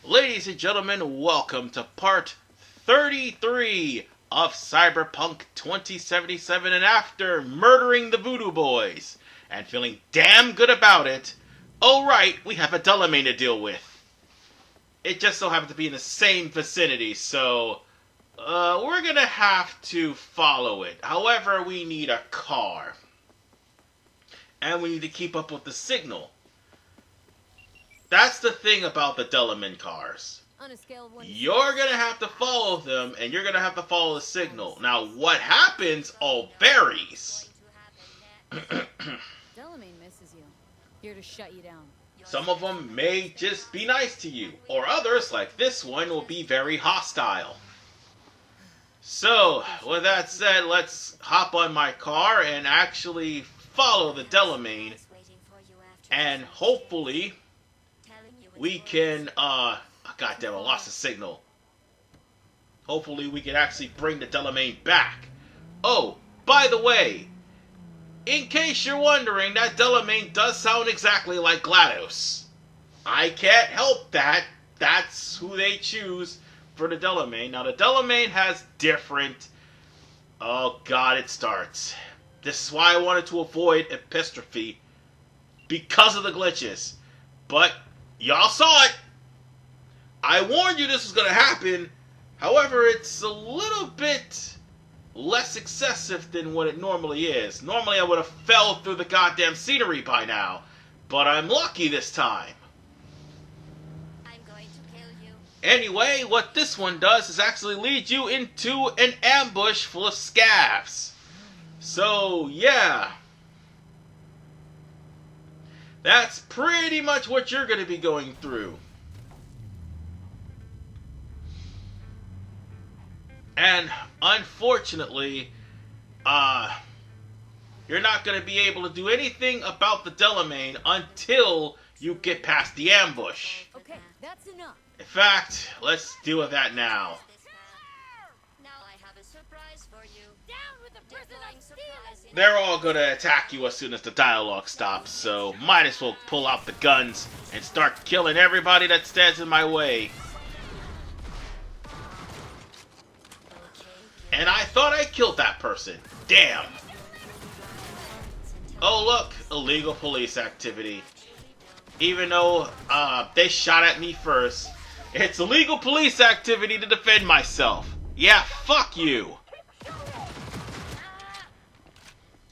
Ladies and gentlemen, welcome to part 33 of Cyberpunk 2077, and after murdering the Voodoo Boys and feeling damn good about it, oh right, we have a Delamain to deal with. It just so happens to be in the same vicinity, so we're gonna have to follow it. However, we need a car. And we need to keep up with the signal. That's the thing about the Delamain cars. You're going to have to follow them, and you're going to have to follow the signal. Now, what happens all varies. Delamain misses you. Here to shut you down. Some of them may just be nice to you, or others, like this one, will be very hostile. So, with that said, let's hop on my car and actually follow the Delamain, and hopefully we can, goddamn, I lost the signal. Hopefully we can actually bring the Delamain back. Oh, by the way, in case you're wondering, that Delamain does sound exactly like GLaDOS. I can't help that. That's who they choose for the Delamain. Now, the Delamain has different... Oh, God, it starts. This is why I wanted to avoid epistrophe, because of the glitches. But y'all saw it. I warned you this was going to happen. However, it's a little bit less excessive than what it normally is. Normally, I would have fell through the goddamn scenery by now. But I'm lucky this time. I'm going to kill you. Anyway, what this one does is actually lead you into an ambush full of scavs. So, yeah. That's pretty much what you're going to be going through. And, unfortunately, you're not going to be able to do anything about the Delamain until you get past the ambush. Okay, that's enough. In fact, let's deal with that now. Now I have a surprise for you. Down with the prison of steel. They're all going to attack you as soon as the dialogue stops, so might as well pull out the guns and start killing everybody that stands in my way. And I thought I killed that person. Damn. Oh look, illegal police activity. Even though they shot at me first, it's illegal police activity to defend myself. Yeah, fuck you.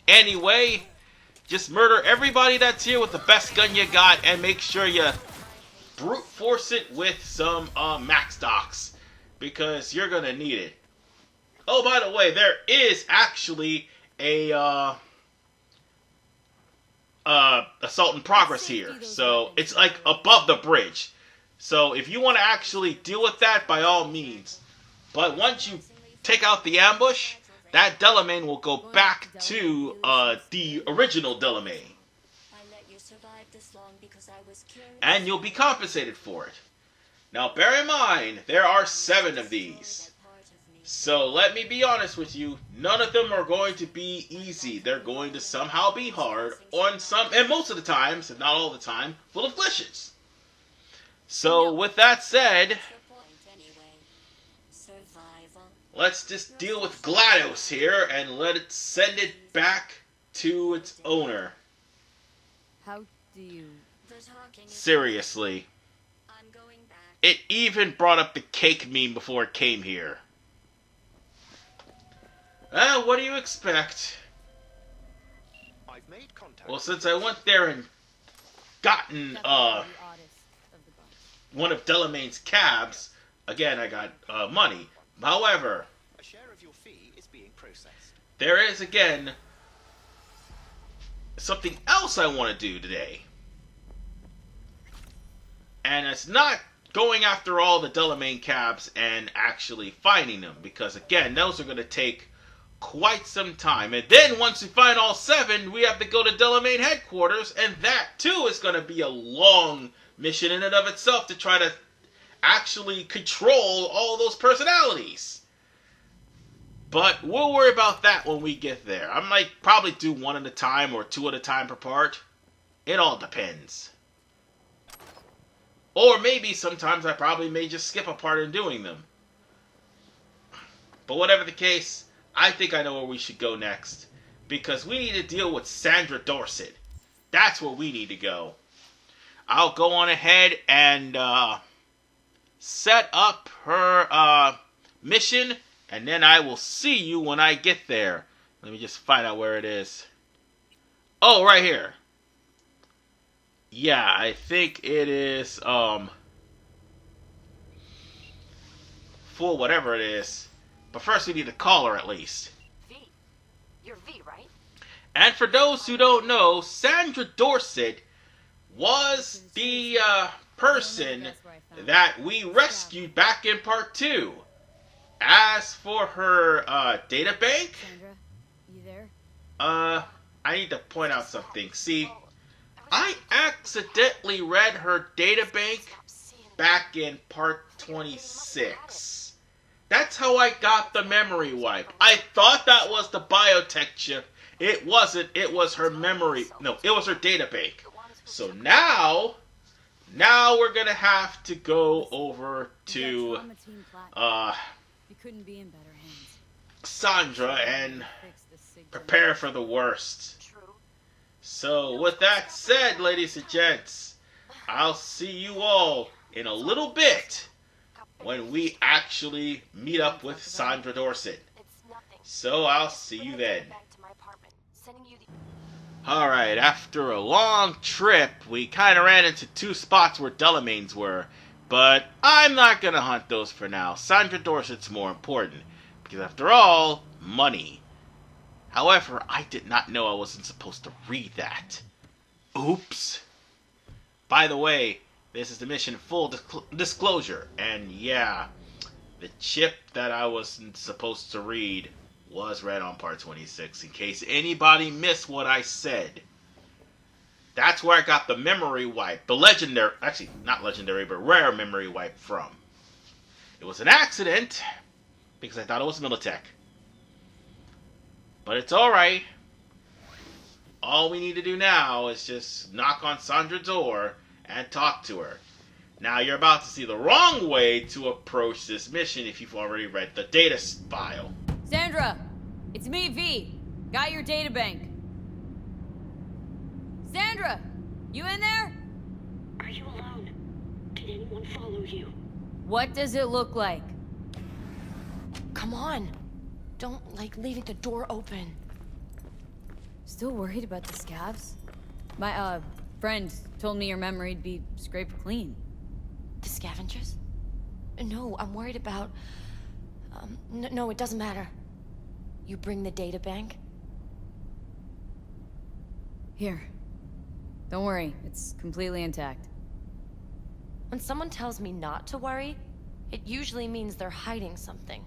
Anyway, just murder everybody that's here with the best gun you got, and make sure you brute force it with some max docs, because you're gonna need it. Oh, by the way, there is actually a assault in progress here, so it's like above the bridge. So if you want to actually deal with that, by all means. But once you take out the ambush, that Delamain will go back to the original Delamain. And you'll be compensated for it. Now bear in mind, there are 7 of these. So let me be honest with you, none of them are going to be easy. They're going to somehow be hard on some, and most of the times, if not all the time, full of glitches. So with that said, let's just deal with GLaDOS here and let it send it back to its owner. How do you... Seriously. It even brought up the cake meme before it came here. What do you expect? Well, since I went there and gotten one of Delamain's cabs, again, I got money. However, a share of your fee is being processed. There is, again, something else I want to do today. And it's not going after all the Delamain cabs and actually finding them, because, again, those are going to take quite some time. And then once we find all 7, we have to go to Delamain headquarters, and that, too, is going to be a long mission in and of itself to try to actually control all those personalities. But we'll worry about that when we get there. I might probably do 1 at a time or 2 at a time per part. It all depends. Or maybe sometimes I probably may just skip a part in doing them. But whatever the case, I think I know where we should go next. Because we need to deal with Sandra Dorsett. That's where we need to go. I'll go on ahead and set up her mission, and then I will see you when I get there. Let me just find out where it is. Oh, right here. Yeah, I think it is full whatever it is. But first we need to call her at least. V. You're V, right? And for those who don't know, Sandra Dorsett was the person that we rescued back in part 2. As for her data bank, Sandra, you there? I need to point out something. See, I accidentally read her data bank back in part 26. That's how I got the memory wipe. I thought that was the biotech chip. It wasn't. It was her memory. No, it was her data bank. So now we're gonna have to go over to You couldn't be in better hands. Sandra and Fix the sig- prepare for the worst. True. So with that said, ladies and gents, I'll see you all in a little bit when we actually meet up with Sandra Dorsett. It's nothing. So I'll see you then. Back to my apartment. Sending you the Alright, after a long trip, we kind of ran into 2 spots where Delamains were. But I'm not going to hunt those for now. Sandra Dorsett's more important. Because after all, money. However, I did not know I wasn't supposed to read that. Oops. By the way, this is the mission full disclosure. And yeah, the chip that I wasn't supposed to read was read on part 26. In case anybody missed what I said. That's where I got the memory wipe. The legendary, actually not legendary, but rare memory wipe from. It was an accident, because I thought it was Militech. But it's alright. All we need to do now is just knock on Sandra's door and talk to her. Now you're about to see the wrong way to approach this mission if you've already read the data file. Sandra, it's me, V. Got your data bank. Sandra, you in there? Are you alone? Can anyone follow you? What does it look like? Come on. Don't like leaving the door open. Still worried about the scabs? My, friend told me your memory'd be scraped clean. The scavengers? No, I'm worried about... no, it doesn't matter. You bring the data bank? Here. Don't worry, it's completely intact. When someone tells me not to worry, it usually means they're hiding something.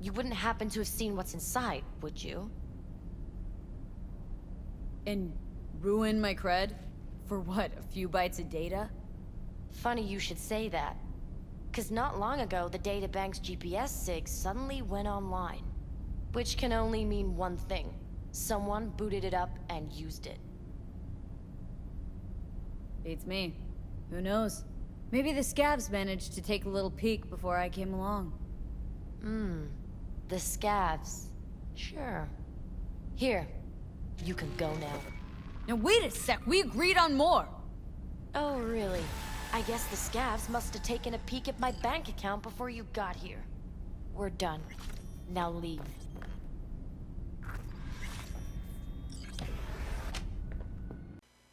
You wouldn't happen to have seen what's inside, would you? And ruin my cred? For what, a few bytes of data? Funny you should say that. 'Cause not long ago, the databank's GPS sig suddenly went online. Which can only mean one thing. Someone booted it up and used it. Beats me. Who knows? Maybe the scabs managed to take a little peek before I came along. The scavs. Sure. Here, you can go now. Now wait a sec, we agreed on more! Oh, really? I guess the scavs must have taken a peek at my bank account before you got here. We're done. Now leave.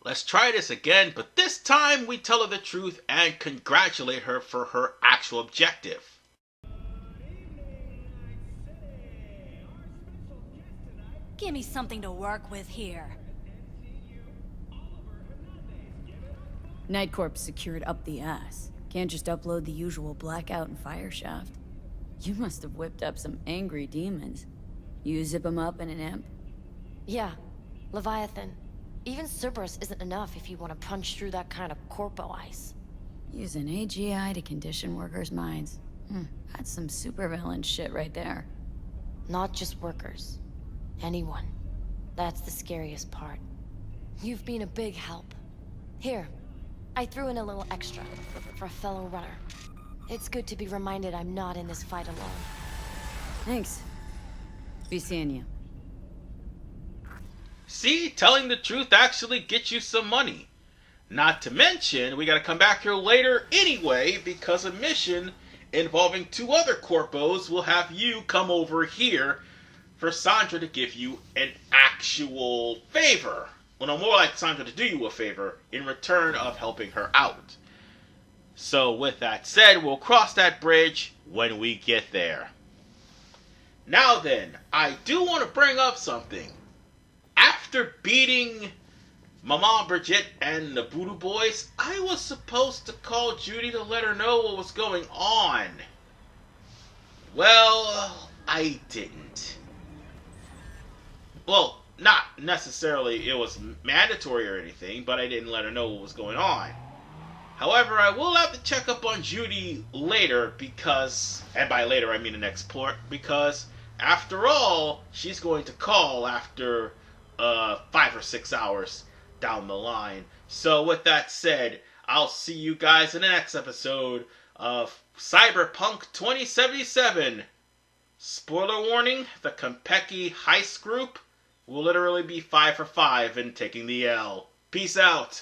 Let's try this again, but this time we tell her the truth and congratulate her for her actual objective. Give me something to work with here. Night Corp secured up the ass. Can't just upload the usual blackout and fire shaft. You must have whipped up some angry demons. You zip them up in an imp? Yeah, Leviathan. Even Cerberus isn't enough if you want to punch through that kind of corpo ice. Use an AGI to condition workers' minds. That's some supervillain shit right there. Not just workers. Anyone. That's the scariest part. You've been a big help. Here, I threw in a little extra for a fellow runner. It's good to be reminded I'm not in this fight alone. Thanks. Be seeing you. See, telling the truth actually gets you some money. Not to mention, we gotta come back here later anyway, because a mission involving 2 other corpos will have you come over here for Sandra to give you an actual favor. Well, no, more like Sandra to do you a favor in return of helping her out. So with that said, we'll cross that bridge when we get there. Now then, I do want to bring up something. After beating Mama Bridget and the Voodoo Boys, I was supposed to call Judy to let her know what was going on. Well, I didn't. Well, not necessarily it was mandatory or anything, but I didn't let her know what was going on. However, I will have to check up on Judy later because, and by later I mean the next port, because after all, she's going to call after 5 or 6 hours down the line. So with that said, I'll see you guys in the next episode of Cyberpunk 2077. Spoiler warning, the Konpeki heist group will literally be 5 for 5 in taking the L. Peace out.